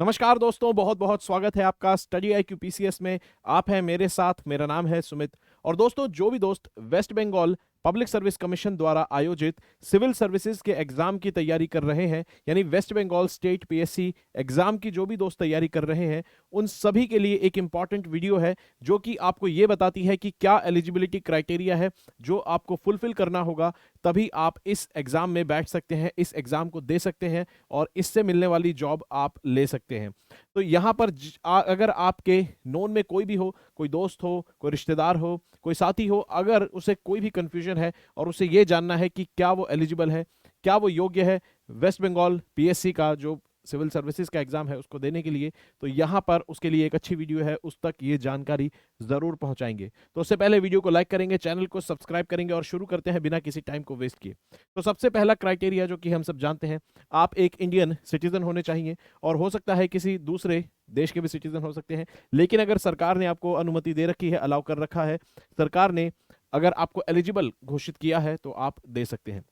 नमस्कार दोस्तों, बहुत बहुत स्वागत है आपका स्टडी IQ PCS में। आप हैं मेरे साथ, मेरा नाम है सुमित। और दोस्तों, जो भी दोस्त West Bengal public service commission द्वारा आयोजित सिविल सर्विसेज के एग्जाम की तैयारी कर रहे हैं, यानी West Bengal state PSC exam की जो भी दोस्त तैयारी कर रहे हैं, उन सभी के लिए एक इंपॉर्टेंट वीडियो है जो कि आपको ये बताती है कि क्या एलिजिबिलिटी क्राइटेरिया है जो आपको फुलफिल करना होगा, तभी आप इस एग्जाम में बैठ सकते हैं, इस एग्जाम को दे सकते हैं और इससे मिलने वाली जॉब आप ले सकते हैं। तो यहाँ पर अगर आपके नोन में कोई भी हो, कोई दोस्त हो, कोई रिश्तेदार हो, कोई साथी हो, अगर उसे कोई भी कंफ्यूजन है और उसे ये जानना है कि क्या वो एलिजिबल है, क्या वो योग्य है वेस्ट बंगाल PSC का जो सिविल सर्विसेज का एग्जाम है उसको देने के लिए, तो यहाँ पर उसके लिए एक अच्छी वीडियो है, उस तक ये जानकारी जरूर पहुंचाएंगे। तो उससे पहले वीडियो को लाइक करेंगे, चैनल को सब्सक्राइब करेंगे और शुरू करते हैं बिना किसी टाइम को वेस्ट किए। तो सबसे पहला क्राइटेरिया जो कि हम सब जानते हैं, आप एक इंडियन सिटीजन होने चाहिए और हो सकता है किसी दूसरे देश के भी सिटीजन हो सकते हैं, लेकिन अगर सरकार ने आपको अनुमति दे रखी है, अलाउ कर रखा है सरकार ने, अगर आपको एलिजिबल घोषित किया है तो आप दे सकते हैं।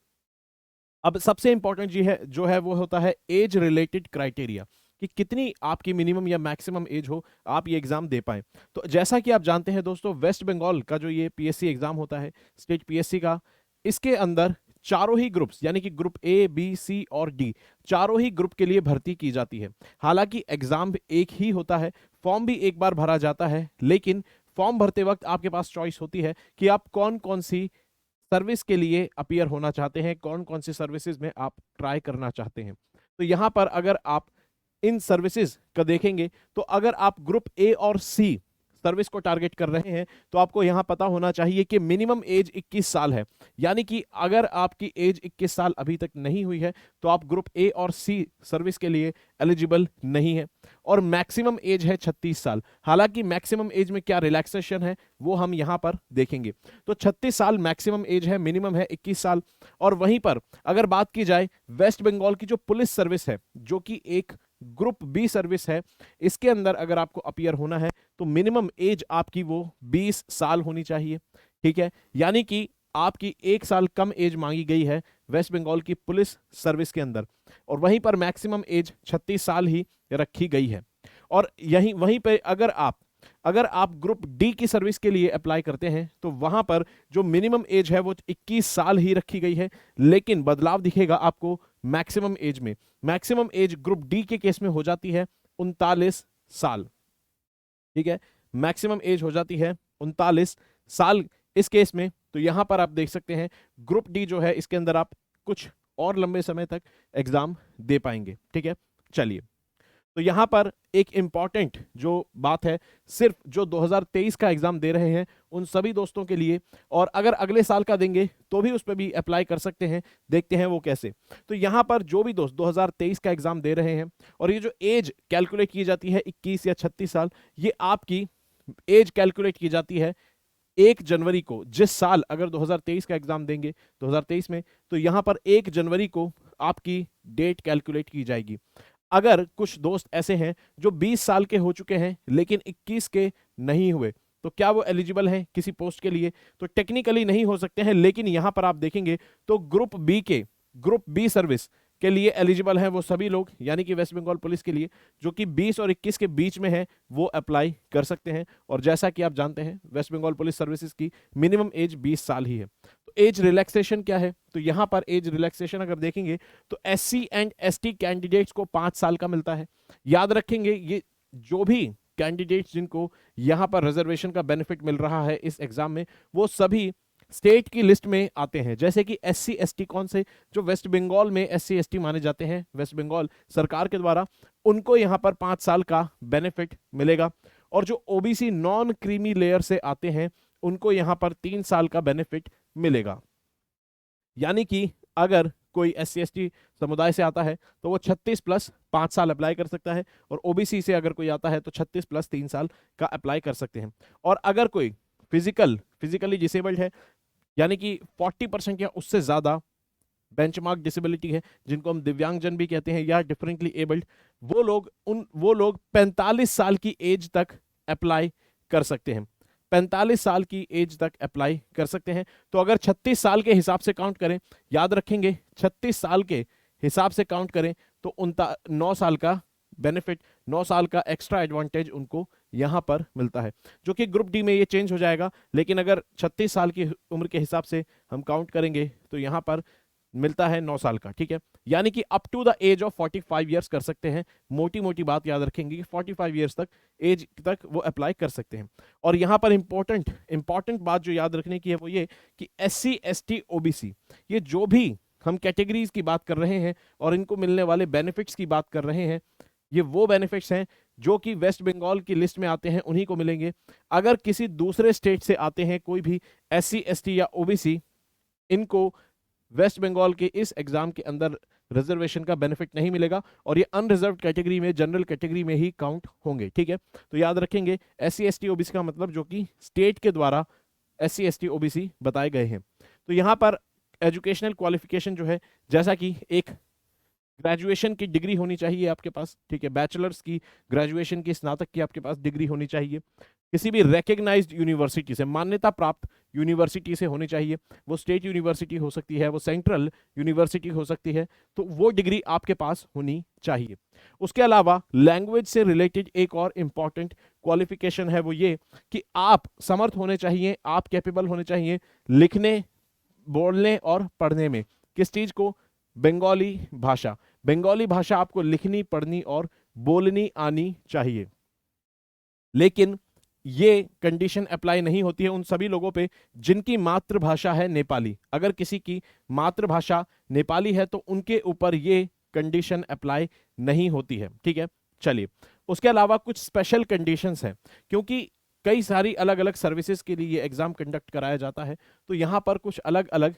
अब सबसे इंपॉर्टेंट जी है जो है वो होता है एज रिलेटेड क्राइटेरिया, कि कितनी आपकी मिनिमम या मैक्सिमम एज हो आप ये एग्जाम दे पाए। तो जैसा कि आप जानते हैं दोस्तों, वेस्ट बंगाल का जो ये PSC एग्जाम होता है, स्टेट PSC का, इसके अंदर चारों ही ग्रुप्स यानी कि ग्रुप A, B, C और D, चारों ही ग्रुप के लिए भर्ती की जाती है। हालांकि एग्जाम एक ही होता है, फॉर्म भी एक बार भरा जाता है, लेकिन फॉर्म भरते वक्त आपके पास चॉइस होती है कि आप कौन कौन सी सर्विस के लिए अपीयर होना चाहते हैं, कौन कौन सी सर्विसेज में आप ट्राई करना चाहते हैं। तो यहां पर अगर आप इन सर्विसेज का देखेंगे तो अगर आप ग्रुप A और C सर्विस को टारगेट कर रहे हैं तो आपको यहां पता होना चाहिए कि मिनिमम एज 21 साल है, यानी कि अगर आपकी एज 21 साल अभी तक नहीं हुई है तो आप ग्रुप A और C सर्विस के लिए एलिजिबल नहीं है। और मैक्सिमम एज है 36 साल। हालांकि मैक्सिमम एज में क्या रिलैक्सेशन है वो हम यहां पर देखेंगे। तो 36 साल मैक्सिमम एज है, मिनिमम है 21 साल। और वहीं पर अगर बात की जाए वेस्ट बंगाल की जो पुलिस सर्विस है, जो कि एक ग्रुप B सर्विस है, इसके अंदर अगर आपको अपीयर होना है तो मिनिमम एज आपकी वो 20 साल होनी चाहिए। ठीक है, यानी कि आपकी 1 साल कम एज मांगी गई है वेस्ट बंगाल की पुलिस सर्विस के अंदर, और वहीं पर मैक्सिमम एज 36 साल ही रखी गई है। और यहीं वहीं पे अगर आप ग्रुप D की सर्विस के लिए अप्लाई करते हैं तो वहां पर जो मिनिमम एज है वो 21 साल ही रखी गई है, लेकिन बदलाव दिखेगा आपको मैक्सिमम एज में। मैक्सिमम एज ग्रुप D के केस में हो जाती है 39 साल। ठीक है, मैक्सिमम एज हो जाती है 39 साल इस केस में। तो यहां पर आप देख सकते हैं ग्रुप D जो है इसके अंदर आप कुछ और लंबे समय तक एग्जाम दे पाएंगे। ठीक है, चलिए, तो यहां पर एक इंपॉर्टेंट जो बात है, सिर्फ जो 2023 का एग्जाम दे रहे हैं उन सभी दोस्तों के लिए, और अगर अगले साल का देंगे तो भी उस पर भी अप्लाई कर सकते हैं। देखते हैं वो कैसे। तो यहां पर जो भी दोस्त 2023 का एग्जाम दे रहे हैं और ये जो एज कैलकुलेट की जाती है 21 या 36 साल, ये आपकी एज कैलकुलेट की जाती है 1 जनवरी को। जिस साल अगर 2023 का एग्जाम देंगे 2023 में, तो यहां पर 1 जनवरी को आपकी डेट कैलकुलेट की जाएगी। अगर कुछ दोस्त ऐसे हैं जो 20 साल के हो चुके हैं लेकिन 21 के नहीं हुए, तो क्या वो एलिजिबल हैं किसी पोस्ट के लिए? तो टेक्निकली नहीं हो सकते हैं, लेकिन यहां पर आप देखेंगे तो ग्रुप बी सर्विस के लिए एलिजिबल हैं वो सभी लोग, यानी कि वेस्ट बंगाल पुलिस के लिए जो कि 20 और 21 के बीच में है वो अप्लाई कर सकते हैं। और जैसा कि आप जानते हैं वेस्ट बंगाल पुलिस सर्विसेज की मिनिमम एज 20 साल ही है। तो एज रिलैक्सेशन क्या है? तो यहां पर एज रिलैक्सेशन अगर देखेंगे तो SC एंड ST कैंडिडेट्स को 5 साल का मिलता है। याद रखेंगे, ये जो भी कैंडिडेट्स जिनको यहां पर रिजर्वेशन का बेनिफिट मिल रहा है इस एग्जाम में, वो सभी स्टेट की लिस्ट में आते हैं। जैसे कि SC ST कौन से, जो वेस्ट बंगाल में SC ST माने जाते हैं वेस्ट बंगाल सरकार के द्वारा, उनको यहां पर 5 साल का बेनिफिट मिलेगा। और जो OBC नॉन क्रीमी लेयर से आते हैं उनको यहां पर 3 साल का बेनिफिट मिलेगा। यानी कि अगर कोई SC ST समुदाय से आता है तो वो 36 प्लस 5 साल अप्लाई कर सकता है, और OBC से अगर कोई आता है तो 36 प्लस 3 साल का अप्लाई कर सकते हैं। और अगर कोई फिजिकली डिसेबल्ड है, यानी कि 40% या उससे ज्यादा बेंचमार्क डिसेबिलिटी है, जिनको हम दिव्यांगजन भी कहते हैं या डिफरेंटली एबल्ड, वो लोग 45 साल की एज तक अप्लाई कर सकते हैं। 45 साल की एज तक अप्लाई कर सकते हैं। तो अगर 36 साल के हिसाब से काउंट करें, याद रखेंगे 36 साल के हिसाब से काउंट करें तो 9 साल का बेनिफिट, 9 साल का एक्स्ट्रा एडवांटेज उनको यहाँ पर मिलता है, जो कि ग्रुप डी में ये चेंज हो जाएगा। लेकिन अगर 36 साल की उम्र के हिसाब से हम काउंट करेंगे तो यहाँ पर मिलता है 9 साल का, ठीक है। यानी कि up to the age of 45 years कर सकते हैं। मोटी मोटी बात याद रखेंगे कि 45 ईयर्स तक एज तक वो अप्लाई कर सकते हैं। और यहाँ पर इंपॉर्टेंट बात जो याद रखने की है वो ये कि SC ST OBC, ये जो भी हम कैटेगरीज की बात कर रहे हैं और इनको मिलने वाले बेनिफिट्स की बात कर रहे हैं, ये वो बेनिफिट्स हैं जो कि वेस्ट बंगाल की लिस्ट में आते हैं, उन्हीं को मिलेंगे। अगर किसी दूसरे स्टेट से आते हैं कोई भी SC ST या OBC, इनको वेस्ट बंगाल के इस एग्जाम के अंदर रिजर्वेशन का बेनिफिट नहीं मिलेगा और ये अनरिजर्व कैटेगरी में, जनरल कैटेगरी में ही काउंट होंगे, ठीक है। तो याद रखेंगे SC ST OBC का मतलब जो कि स्टेट के द्वारा SC ST OBC बताए गए हैं। तो यहाँ पर एजुकेशनल क्वालिफिकेशन जो है, जैसा कि एक ग्रेजुएशन की डिग्री होनी चाहिए आपके पास, ठीक है। बैचलर्स की, ग्रेजुएशन की, स्नातक की आपके पास डिग्री होनी चाहिए। किसी भी रिकग्नाइज्ड यूनिवर्सिटी से, मान्यता प्राप्त यूनिवर्सिटी से होनी चाहिए। वो स्टेट यूनिवर्सिटी हो सकती है, वो सेंट्रल यूनिवर्सिटी हो सकती है, तो वो डिग्री आपके पास होनी चाहिए। उसके अलावा लैंग्वेज से रिलेटेड एक और इंपॉर्टेंट क्वालिफिकेशन है वो ये कि आप समर्थ होने चाहिए, आप कैपेबल होने चाहिए लिखने, बोलने और पढ़ने में। किस चीज को? बंगाली भाषा। बंगाली भाषा आपको लिखनी, पढ़नी और बोलनी आनी चाहिए। लेकिन ये कंडीशन अप्लाई नहीं होती है उन सभी लोगों पे जिनकी मातृभाषा है नेपाली। अगर किसी की मातृभाषा नेपाली है तो उनके ऊपर ये कंडीशन अप्लाई नहीं होती है, ठीक है। चलिए, उसके अलावा कुछ स्पेशल कंडीशंस हैं, क्योंकि कई सारी अलग अलग सर्विसेज के लिए ये एग्जाम कंडक्ट कराया जाता है, तो यहां पर कुछ अलग अलग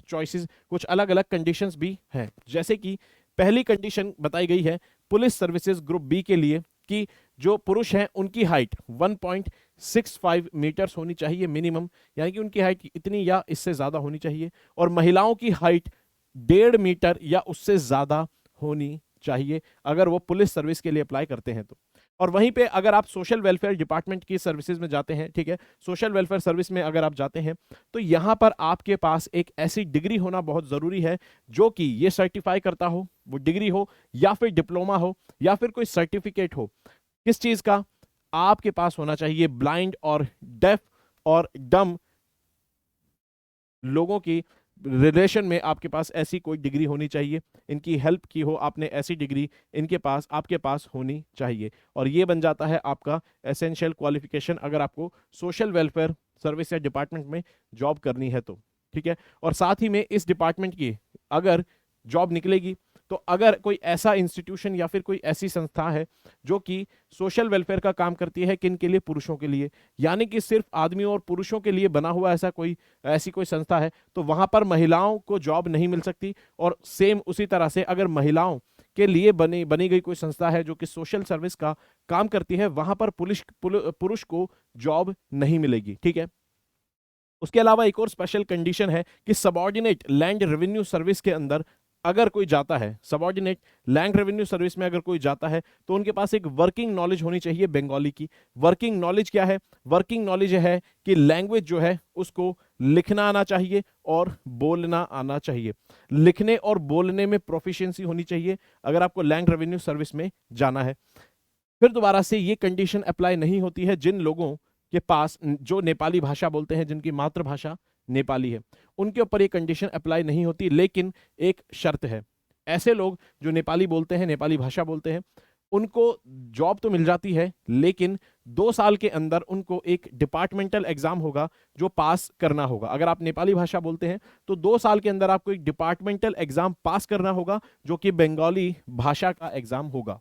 चॉइसेस, कुछ अलग अलग कंडीशंस भी हैं। जैसे कि पहली कंडीशन बताई गई है पुलिस सर्विसेज ग्रुप बी के लिए कि जो पुरुष हैं उनकी हाइट 1.65 मीटर्स होनी चाहिए मिनिमम, यानी कि उनकी हाइट इतनी या इससे ज्यादा होनी चाहिए। और महिलाओं की हाइट 1.5 मीटर या उससे ज्यादा होनी चाहिए अगर वो पुलिस सर्विस के लिए अप्लाई करते हैं तो। और वहीं पे अगर आप सोशल वेलफेयर डिपार्टमेंट की सर्विसेज में जाते हैं, ठीक है, सोशल वेलफेयर सर्विस में अगर आप जाते हैं तो यहां पर आपके पास एक ऐसी डिग्री होना बहुत जरूरी है जो कि ये सर्टिफाई करता हो, वो डिग्री हो या फिर डिप्लोमा हो या फिर कोई सर्टिफिकेट हो। किस चीज का? आपके पास होना चाहिए ब्लाइंड और डेफ और डम लोगों की रिलेशन में आपके पास ऐसी कोई डिग्री होनी चाहिए, इनकी हेल्प की हो आपने, ऐसी डिग्री इनके पास, आपके पास होनी चाहिए। और ये बन जाता है आपका एसेंशियल क्वालिफिकेशन अगर आपको सोशल वेलफेयर सर्विस या डिपार्टमेंट में जॉब करनी है तो, ठीक है। और साथ ही में इस डिपार्टमेंट की अगर जॉब निकलेगी तो अगर कोई ऐसा इंस्टीट्यूशन या फिर कोई ऐसी संस्था है जो कि सोशल वेलफेयर का काम करती है, किन के लिए? पुरुषों के लिए, यानी कि सिर्फ आदमियों और पुरुषों के लिए बना हुआ ऐसी कोई संस्था है, तो वहां पर महिलाओं को जॉब नहीं मिल सकती। और सेम उसी तरह से अगर महिलाओं के लिए बनी गई कोई संस्था है जो कि सोशल सर्विस का काम करती है, वहां पर पुरुष को जॉब नहीं मिलेगी, ठीक है। उसके अलावा एक और स्पेशल कंडीशन है कि सबऑर्डिनेट लैंड रेवेन्यू सर्विस के अंदर अगर कोई जाता है, सबऑर्डिनेट लैंड रेवेन्यू सर्विस में अगर कोई जाता है तो उनके पास एक वर्किंग नॉलेज होनी चाहिए बंगाली की। वर्किंग नॉलेज क्या है? वर्किंग नॉलेज है कि लैंग्वेज जो है उसको लिखना आना चाहिए और बोलना आना चाहिए। लिखने और बोलने में प्रोफिशिएंसी होनी चाहिए अगर आपको लैंड रेवेन्यू सर्विस में जाना है। फिर दोबारा से ये कंडीशन अप्लाई नहीं होती है जिन लोगों के पास जो नेपाली भाषा बोलते हैं, जिनकी मातृभाषा नेपाली है, उनके ऊपर ये कंडीशन अप्लाई नहीं होती। लेकिन एक शर्त है, ऐसे लोग जो नेपाली बोलते हैं, नेपाली भाषा बोलते हैं, उनको जॉब तो मिल जाती है लेकिन 2 साल के अंदर उनको एक डिपार्टमेंटल एग्जाम होगा जो पास करना होगा। अगर आप नेपाली भाषा बोलते हैं तो 2 साल के अंदर आपको एक डिपार्टमेंटल एग्जाम पास करना होगा जो कि बंगाली भाषा का एग्जाम होगा।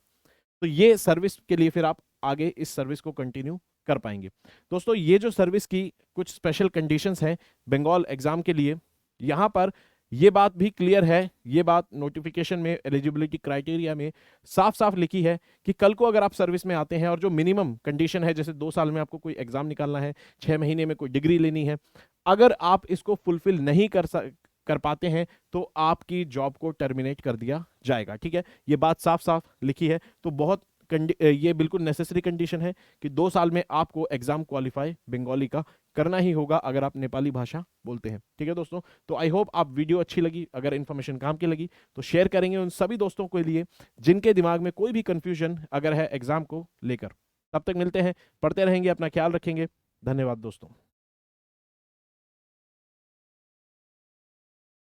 तो ये सर्विस के लिए फिर आप आगे इस सर्विस को कंटिन्यू कर पाएंगे। दोस्तों, ये जो सर्विस की कुछ स्पेशल कंडीशंस हैं बंगाल एग्जाम के लिए, यहां पर ये बात भी क्लियर है, ये बात नोटिफिकेशन में एलिजिबिलिटी क्राइटेरिया में साफ साफ लिखी है कि कल को अगर आप सर्विस में आते हैं और जो मिनिमम कंडीशन है, जैसे 2 साल में आपको कोई एग्जाम निकालना है, 6 महीने में कोई डिग्री लेनी है, अगर आप इसको फुलफिल नहीं कर पाते हैं तो आपकी जॉब को टर्मिनेट कर दिया जाएगा, ठीक है। ये बात साफ साफ लिखी है, तो बहुत ये बिल्कुल नेसेसरी कंडीशन है कि 2 साल में आपको एग्जाम क्वालिफाई बंगाली का करना ही होगा अगर आप नेपाली भाषा बोलते हैं। ठीक है दोस्तों, तो आई होप आप वीडियो अच्छी लगी, अगर इन्फॉर्मेशन काम की लगी तो शेयर करेंगे उन सभी दोस्तों के लिए जिनके दिमाग में कोई भी कंफ्यूजन अगर है एग्जाम को लेकर। तब तक मिलते हैं, पढ़ते रहेंगे, अपना ख्याल रखेंगे। धन्यवाद दोस्तों।